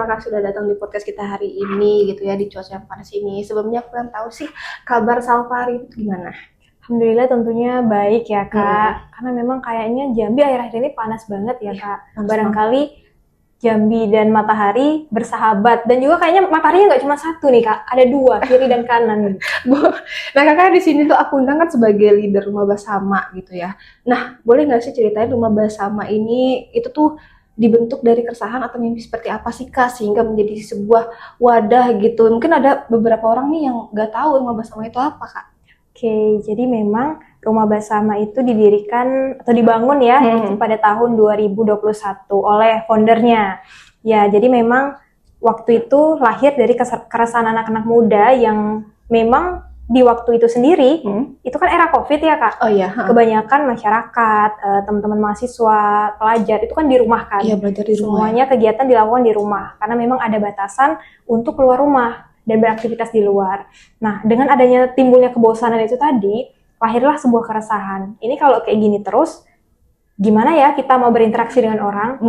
Kakak sudah datang di podcast kita hari ini gitu ya, di cuaca yang panas ini. Sebelumnya aku pengen tahu sih kabar Salfari itu gimana? Alhamdulillah tentunya baik ya Kak, karena memang kayaknya Jambi akhir-akhir ini panas banget ya Kak. Barangkali Jambi dan matahari bersahabat, dan juga kayaknya mataharinya nggak cuma satu nih Kak, ada dua, kiri dan kanan. Nah kakak di sini tuh aku undang kan sebagai leader Rumah Bersama gitu ya. Nah boleh nggak sih ceritain Rumah Bersama ini itu tuh dibentuk dari keresahan atau mimpi seperti apa sih Kak sehingga menjadi sebuah wadah gitu. Mungkin ada beberapa orang nih yang nggak tahu Rumah Bersama itu apa Kak. Oke, jadi memang Rumah Bersama itu didirikan atau dibangun ya itu pada tahun 2021 oleh foundernya. Ya, jadi memang waktu itu lahir dari keresahan anak-anak muda yang memang di waktu itu sendiri, itu kan era COVID ya Kak. Oh iya. Kebanyakan masyarakat, teman-teman mahasiswa, pelajar itu kan dirumahkan. Iya, belajar di rumah. Semuanya kegiatan dilakukan di rumah karena memang ada batasan untuk keluar rumah dan beraktivitas di luar. Nah, dengan adanya timbulnya kebosanan itu tadi, lahirlah sebuah keresahan. Ini kalau kayak gini terus, gimana ya kita mau berinteraksi dengan orang?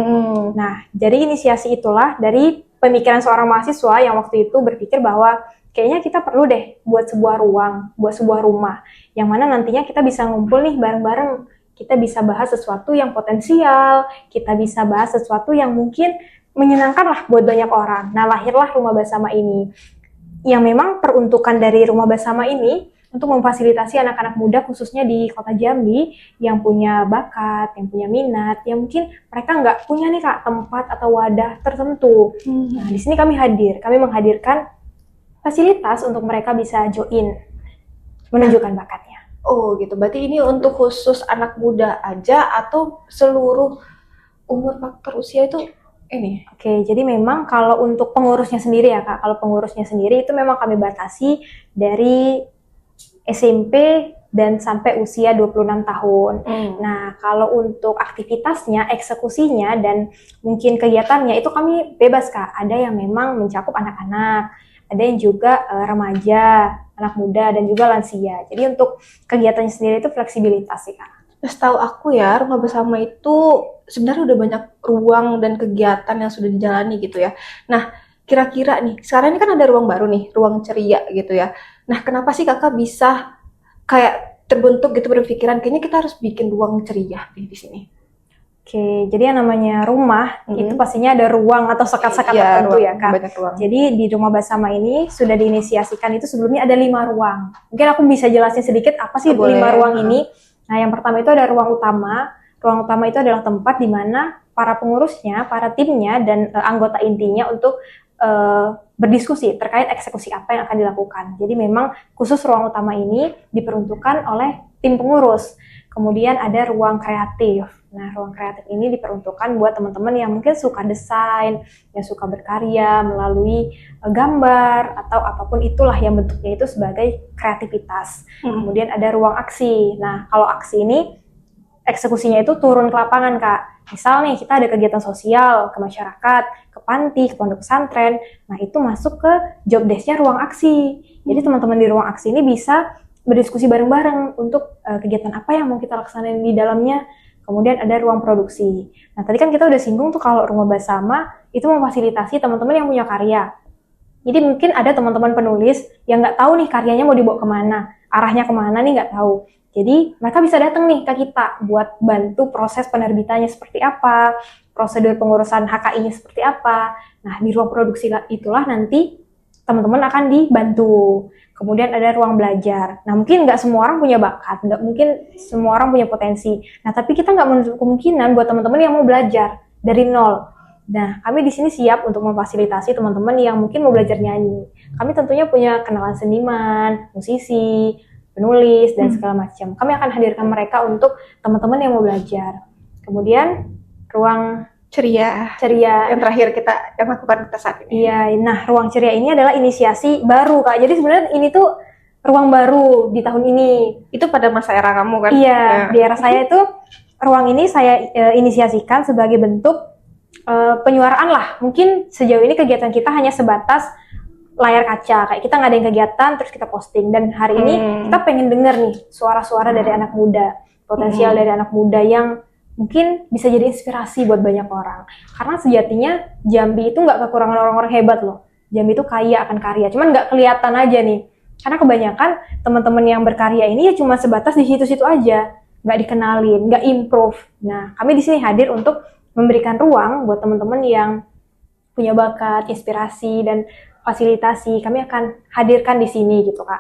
Nah, jadi inisiasi itulah dari pemikiran seorang mahasiswa yang waktu itu berpikir bahwa kayaknya kita perlu deh buat sebuah ruang, buat sebuah rumah, yang mana nantinya kita bisa ngumpul nih bareng-bareng. Kita bisa bahas sesuatu yang potensial, kita bisa bahas sesuatu yang mungkin menyenangkan lah buat banyak orang. Nah, lahirlah Rumah Bersama ini. Yang memang peruntukan dari Rumah Bersama ini untuk memfasilitasi anak-anak muda khususnya di kota Jambi yang punya bakat, yang punya minat, yang mungkin mereka nggak punya nih Kak tempat atau wadah tertentu. Nah, di sini kami menghadirkan fasilitas untuk mereka bisa join, menunjukkan bakatnya. Oh gitu, berarti ini untuk khusus anak muda aja atau seluruh umur faktor usia itu ini? Oke, jadi memang kalau untuk pengurusnya sendiri ya Kak, kalau pengurusnya sendiri itu memang kami batasi dari SMP dan sampai usia 26 tahun. Nah, kalau untuk aktivitasnya, eksekusinya, dan mungkin kegiatannya itu kami bebas Kak. Ada yang memang mencakup anak-anak, ada yang juga remaja, anak muda, dan juga lansia. Jadi untuk kegiatannya sendiri itu fleksibilitas sih Kak. Setahu aku ya, Rumah Bersama itu sebenarnya udah banyak ruang dan kegiatan yang sudah dijalani gitu ya. Nah, kira-kira nih, sekarang ini kan ada ruang baru nih, ruang ceria gitu ya. Nah, kenapa sih kakak bisa kayak terbentuk gitu berpikiran, kayaknya kita harus bikin ruang ceria di sini? Oke, jadi yang namanya rumah itu pastinya ada ruang atau sekat-sekat tertentu ya Kak. Jadi di Rumah Bersama ini sudah diinisiasikan itu sebelumnya ada 5 ruang. Mungkin aku bisa jelasin sedikit apa sih 5 ruang ini. Nah, yang pertama itu ada ruang utama. Ruang utama itu adalah tempat di mana para pengurusnya, para timnya, dan anggota intinya untuk berdiskusi terkait eksekusi apa yang akan dilakukan. Jadi memang khusus ruang utama ini diperuntukkan oleh tim pengurus. Kemudian ada ruang kreatif. Nah, ruang kreatif ini diperuntukkan buat teman-teman yang mungkin suka desain, yang suka berkarya melalui gambar, atau apapun itulah yang bentuknya itu sebagai kreativitas. Kemudian ada ruang aksi. Nah, kalau aksi ini eksekusinya itu turun ke lapangan Kak. Misal nih kita ada kegiatan sosial ke masyarakat, ke panti, ke pondok pesantren. Nah, itu masuk ke job desk-nya ruang aksi. Jadi teman-teman di ruang aksi ini bisa berdiskusi bareng-bareng untuk kegiatan apa yang mau kita laksanain di dalamnya. Kemudian ada ruang produksi. Nah, tadi kan kita udah singgung tuh kalau Rumah Bersama itu memfasilitasi teman-teman yang punya karya. Jadi mungkin ada teman-teman penulis yang nggak tahu nih karyanya mau dibawa kemana, arahnya kemana nih nggak tahu. Jadi mereka bisa datang nih ke kita buat bantu proses penerbitannya seperti apa, prosedur pengurusan HKI-nya seperti apa. Nah, di ruang produksi itulah nanti teman-teman akan dibantu. Kemudian ada ruang belajar. Nah, mungkin nggak semua orang punya bakat, nggak mungkin semua orang punya potensi. Nah, tapi kita nggak menutup kemungkinan buat teman-teman yang mau belajar dari nol. Nah, kami di sini siap untuk memfasilitasi teman-teman yang mungkin mau belajar nyanyi. Kami tentunya punya kenalan seniman, musisi, penulis, dan segala macam. Kami akan hadirkan mereka untuk teman-teman yang mau belajar. Kemudian ruang ceria yang terakhir kita yang lakukan kita saat ini. Iya, nah ruang ceria ini adalah inisiasi baru Kak. Jadi sebenarnya ini tuh ruang baru di tahun ini. Itu pada masa era kamu kan? Iya, di era saya itu ruang ini saya inisiasikan sebagai bentuk penyuaraan lah. Mungkin sejauh ini kegiatan kita hanya sebatas layar kaca, kayak kita ngadain kegiatan terus kita posting. Dan hari ini kita pengen denger nih suara-suara dari anak muda, potensial dari anak muda yang mungkin bisa jadi inspirasi buat banyak orang. Karena sejatinya Jambi itu nggak kekurangan orang-orang hebat loh. Jambi itu kaya akan karya, cuman nggak kelihatan aja nih. Karena kebanyakan teman-teman yang berkarya ini ya cuma sebatas di situ-situ aja, nggak dikenalin, nggak improve. Nah, kami di sini hadir untuk memberikan ruang buat teman-teman yang punya bakat, inspirasi, dan fasilitasi. Kami akan hadirkan di sini gitu Kak.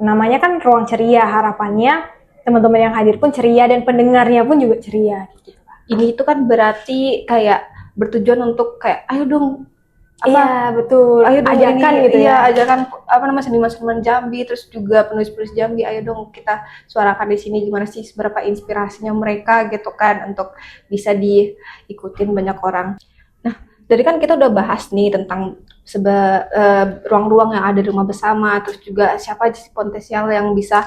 Namanya kan ruang ceria, harapannya teman-teman yang hadir pun ceria dan pendengarnya pun juga ceria gitu Kak. Ini itu kan berarti kayak bertujuan untuk kayak ayo dong Iya betul, ayo dong ajakan ini, gitu iya, ya. ajakan apa namanya seniman-seniman Jambi, terus juga penulis-penulis Jambi, ayo dong kita suarakan di sini gimana sih seberapa inspirasinya mereka gitu kan untuk bisa diikutin banyak orang. Nah, jadi kan kita udah bahas nih tentang ruang-ruang yang ada di rumah bersama, terus juga siapa aja sih potensial yang bisa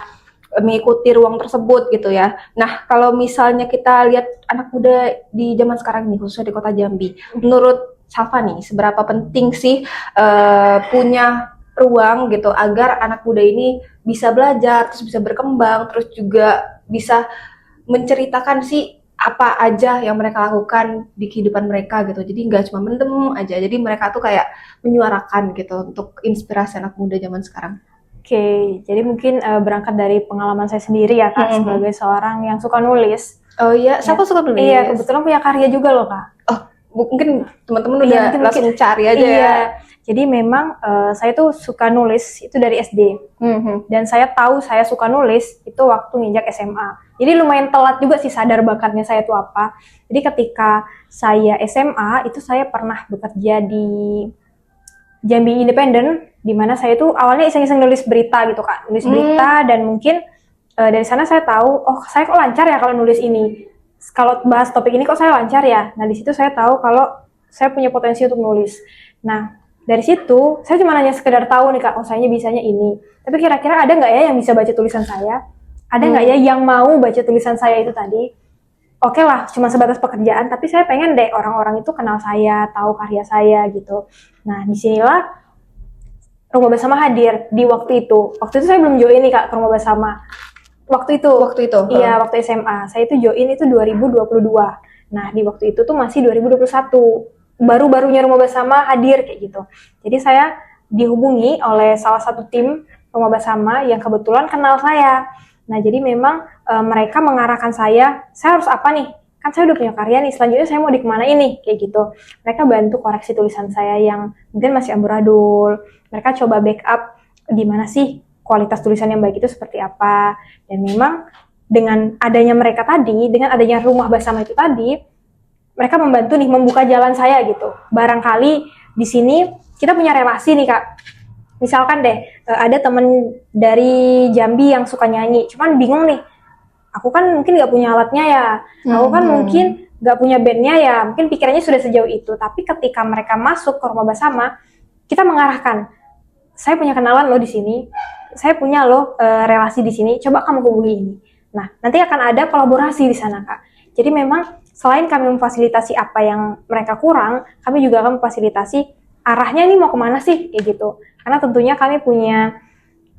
mengikuti ruang tersebut gitu ya. Nah, kalau misalnya kita lihat anak muda di zaman sekarang nih, khususnya di kota Jambi, menurut Salva nih, seberapa penting sih punya ruang gitu agar anak muda ini bisa belajar, terus bisa berkembang, terus juga bisa menceritakan sih apa aja yang mereka lakukan di kehidupan mereka gitu. Jadi nggak cuma mendem aja. Jadi mereka tuh kayak menyuarakan gitu untuk inspirasi anak muda zaman sekarang. Oke, jadi mungkin berangkat dari pengalaman saya sendiri ya Kak, sebagai seorang yang suka nulis. Oh iya, siapa suka nulis? Iya, kebetulan punya karya juga loh Kak. Oh, mungkin teman-teman udah langsung cari aja ya. Jadi memang saya tuh suka nulis itu dari SD. Dan saya tahu saya suka nulis itu waktu nginjak SMA. Jadi lumayan telat juga sih sadar bakatnya saya tuh apa. Jadi ketika saya SMA itu saya pernah bekerja di Jambi Independent, di mana saya tuh awalnya iseng-iseng nulis berita gitu Kak. Nulis berita dan mungkin dari sana saya tahu, oh saya kok lancar ya kalau nulis ini. Kalau bahas topik ini kok saya lancar ya. Nah di situ saya tahu kalau saya punya potensi untuk nulis. Nah dari situ saya cuma hanya sekedar tahu nih Kak, oh saya bisanya ini. Tapi kira-kira ada nggak ya yang bisa baca tulisan saya? Ada nggak ya yang mau baca tulisan saya itu tadi? Oke lah, cuma sebatas pekerjaan, tapi saya pengen deh orang-orang itu kenal saya, tahu karya saya gitu. Nah disinilah Rumah Bersama hadir di waktu itu. Waktu itu saya belum join nih Kak ke Rumah Bersama. Waktu itu. Iya, waktu SMA. Saya itu join itu 2022. Nah, di waktu itu tuh masih 2021. Baru-barunya Rumah Bersama hadir kayak gitu. Jadi saya dihubungi oleh salah satu tim Rumah Bersama yang kebetulan kenal saya. Nah, jadi memang mereka mengarahkan saya harus apa nih? Kan saya udah punya karya nih, selanjutnya saya mau dikemanain nih, kayak gitu. Mereka bantu koreksi tulisan saya yang mungkin masih amburadul. Mereka coba backup di mana sih kualitas tulisan yang baik itu seperti apa. Dan memang dengan adanya mereka tadi, dengan adanya Rumah Bersama itu tadi, mereka membantu nih membuka jalan saya gitu. Barangkali di sini kita punya relasi nih Kak. Misalkan deh ada temen dari Jambi yang suka nyanyi, cuman bingung nih. Aku kan mungkin nggak punya alatnya ya. Aku kan mungkin nggak punya bandnya ya. Mungkin pikirannya sudah sejauh itu. Tapi ketika mereka masuk ke Rumah Bersama, kita mengarahkan. Saya punya kenalan loh di sini. Saya punya loh relasi di sini. Coba kamu hubungi ini. Nah, nanti akan ada kolaborasi di sana Kak. Jadi memang selain kami memfasilitasi apa yang mereka kurang, kami juga akan memfasilitasi arahnya ini mau kemana sih kayak gitu. Karena tentunya kami punya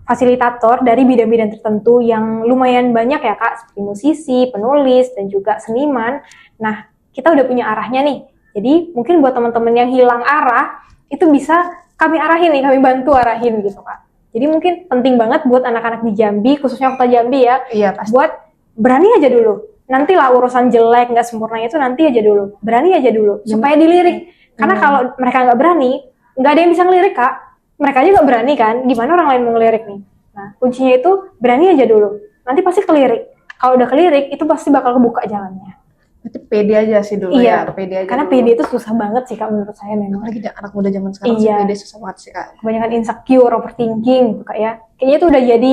fasilitator dari bidang-bidang tertentu yang lumayan banyak ya Kak, seperti musisi, penulis, dan juga seniman. Nah, kita udah punya arahnya nih. Jadi mungkin buat teman-teman yang hilang arah, itu bisa kami arahin nih, kami bantu arahin gitu Kak. Jadi mungkin penting banget buat anak-anak di Jambi, khususnya kota Jambi ya, buat berani aja dulu. Nantilah urusan jelek, nggak sempurna itu nanti aja dulu. Berani aja dulu, supaya dilirik. Karena kalau mereka nggak berani, nggak ada yang bisa ngelirik Kak. Mereka juga berani kan, gimana orang lain mau ngelirik nih. Nah, kuncinya itu berani aja dulu. Nanti pasti kelirik. Kalau udah kelirik, itu pasti bakal kebuka jalannya. Berarti pede aja sih dulu ya. Pede aja karena dulu. Pede itu susah banget sih Kak menurut saya memang. Lagi anak muda zaman sekarang sih pede susah banget sih Kak. Kebanyakan insecure, overthinking gitu Kak ya. Kayaknya itu udah jadi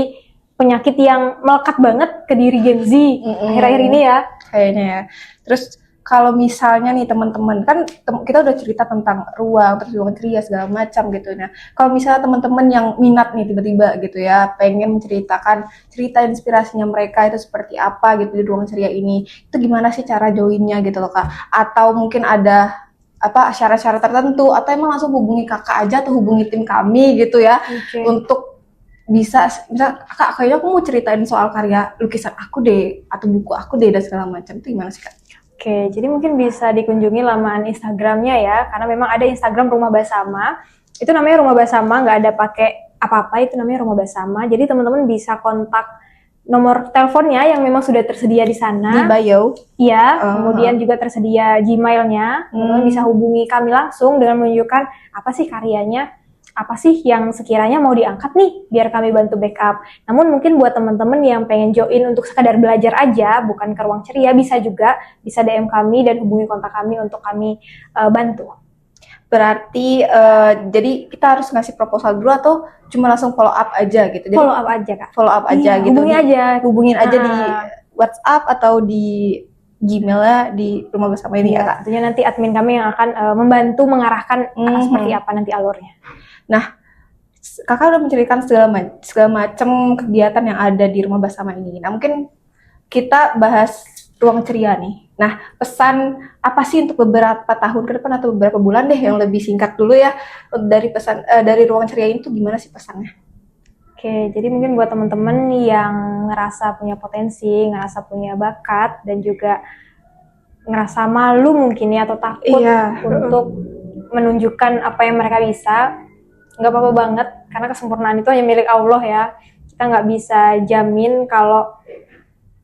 penyakit yang melekat banget ke diri Gen Z akhir-akhir ini ya. Kayaknya ya. Terus kalau misalnya nih teman-teman kan kita udah cerita tentang ruang, terus ruang ceria segala macam gitu. Nah, kalau misalnya teman-teman yang minat nih tiba-tiba gitu ya, pengen menceritakan cerita inspirasinya mereka itu seperti apa gitu di ruang ceria ini, itu gimana sih cara joinnya gitu loh Kak? Atau mungkin ada apa syarat-syarat tertentu atau emang langsung hubungi kakak aja atau hubungi tim kami gitu ya untuk bisa Kak kayaknya aku mau ceritain soal karya lukisan aku deh atau buku aku deh dan segala macam, itu gimana sih Kak? Oke, jadi mungkin bisa dikunjungi laman Instagramnya ya, karena memang ada Instagram Rumah Basama. Itu namanya Rumah Basama, nggak ada pakai apa-apa, itu namanya Rumah Basama. Jadi teman-teman bisa kontak nomor teleponnya yang memang sudah tersedia di sana. Di bio? Iya, kemudian juga tersedia Gmailnya. Teman-teman bisa hubungi kami langsung dengan menunjukkan apa sih karyanya, apa sih yang sekiranya mau diangkat nih, biar kami bantu backup. Namun mungkin buat teman-teman yang pengen join untuk sekadar belajar aja, bukan ke Ruang Ceria, bisa juga, bisa DM kami dan hubungi kontak kami untuk kami bantu. Berarti jadi kita harus ngasih proposal dulu atau cuma langsung follow up aja gitu? Jadi, follow up aja Kak. Follow up aja gitu. Hubungin aja di WhatsApp atau di Gmail-nya di Rumah Basama ini ya Kak? Tentunya nanti admin kami yang akan membantu mengarahkan seperti apa nanti alurnya. Nah, Kakak udah menceritakan segala macam kegiatan yang ada di Rumah Basama ini. Nah, mungkin kita bahas Ruang Ceria nih. Nah, pesan apa sih untuk beberapa tahun ke depan atau beberapa bulan deh, yang lebih singkat dulu ya, dari pesan dari Ruang Ceria ini tuh gimana sih pesannya? Oke, jadi mungkin buat teman-teman yang ngerasa punya potensi, ngerasa punya bakat, dan juga ngerasa malu mungkin ya, atau takut untuk menunjukkan apa yang mereka bisa, nggak apa-apa banget, karena kesempurnaan itu hanya milik Allah ya. Kita nggak bisa jamin kalau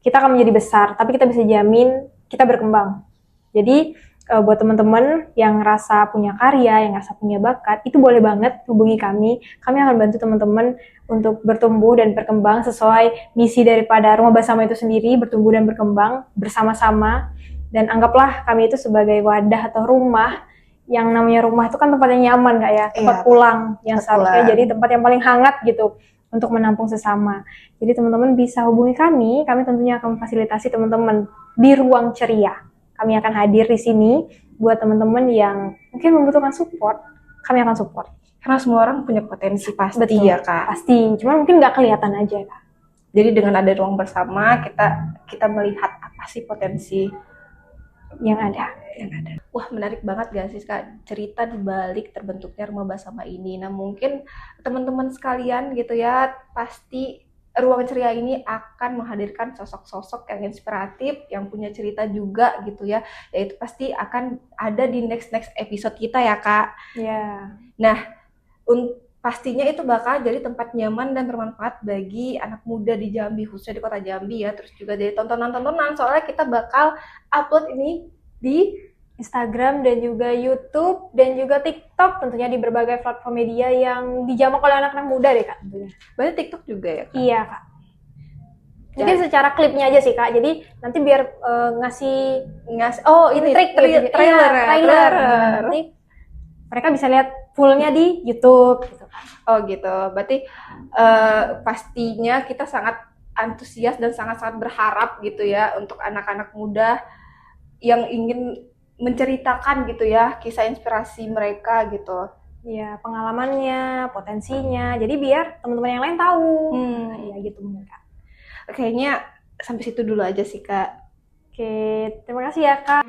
kita akan menjadi besar, tapi kita bisa jamin kita berkembang. Jadi buat teman-teman yang ngerasa punya karya, yang ngerasa punya bakat, itu boleh banget hubungi kami. Kami akan bantu teman-teman untuk bertumbuh dan berkembang sesuai misi daripada Rumah Basama itu sendiri, bertumbuh dan berkembang bersama-sama. Dan anggaplah kami itu sebagai wadah atau rumah. Yang namanya rumah itu kan tempat yang nyaman Kak ya, tempat pulang yang seharusnya jadi tempat yang paling hangat gitu untuk menampung sesama. Jadi teman-teman bisa hubungi kami tentunya akan memfasilitasi teman-teman di Ruang Ceria. Kami akan hadir di sini buat teman-teman yang mungkin membutuhkan support, kami akan support. Karena semua orang punya potensi pasti. Betul, ya Kak. Pasti, cuman mungkin nggak kelihatan aja Kak. Jadi dengan ada Ruang Bersama, kita melihat apa sih potensi yang ada. Wah, menarik banget gak sih Kak cerita di balik terbentuknya Rumah Basama ini. Nah, mungkin teman-teman sekalian gitu ya, pasti Ruang Ceria ini akan menghadirkan sosok-sosok yang inspiratif, yang punya cerita juga gitu ya. Yaitu pasti akan ada di next episode kita ya Kak. Iya. Nah, pastinya itu bakal jadi tempat nyaman dan bermanfaat bagi anak muda di Jambi, khususnya di kota Jambi ya. Terus juga jadi tontonan-tontonan, soalnya kita bakal upload ini di Instagram dan juga YouTube dan juga TikTok, tentunya di berbagai platform media yang dijamak oleh anak-anak muda deh Kak tentunya. Berarti TikTok juga ya Kak? Iya Kak. Mungkin secara klipnya aja sih Kak, jadi nanti biar ngasih ini trailer. Nanti mereka bisa lihat fullnya di YouTube gitu kan. Oh gitu, berarti pastinya kita sangat antusias dan sangat-sangat berharap gitu ya untuk anak-anak muda yang ingin menceritakan gitu ya kisah inspirasi mereka gitu. Ya, pengalamannya, potensinya. Jadi biar teman-teman yang lain tahu. Ya gitu Kak. Kayaknya sampai situ dulu aja sih Kak. Oke, terima kasih ya Kak.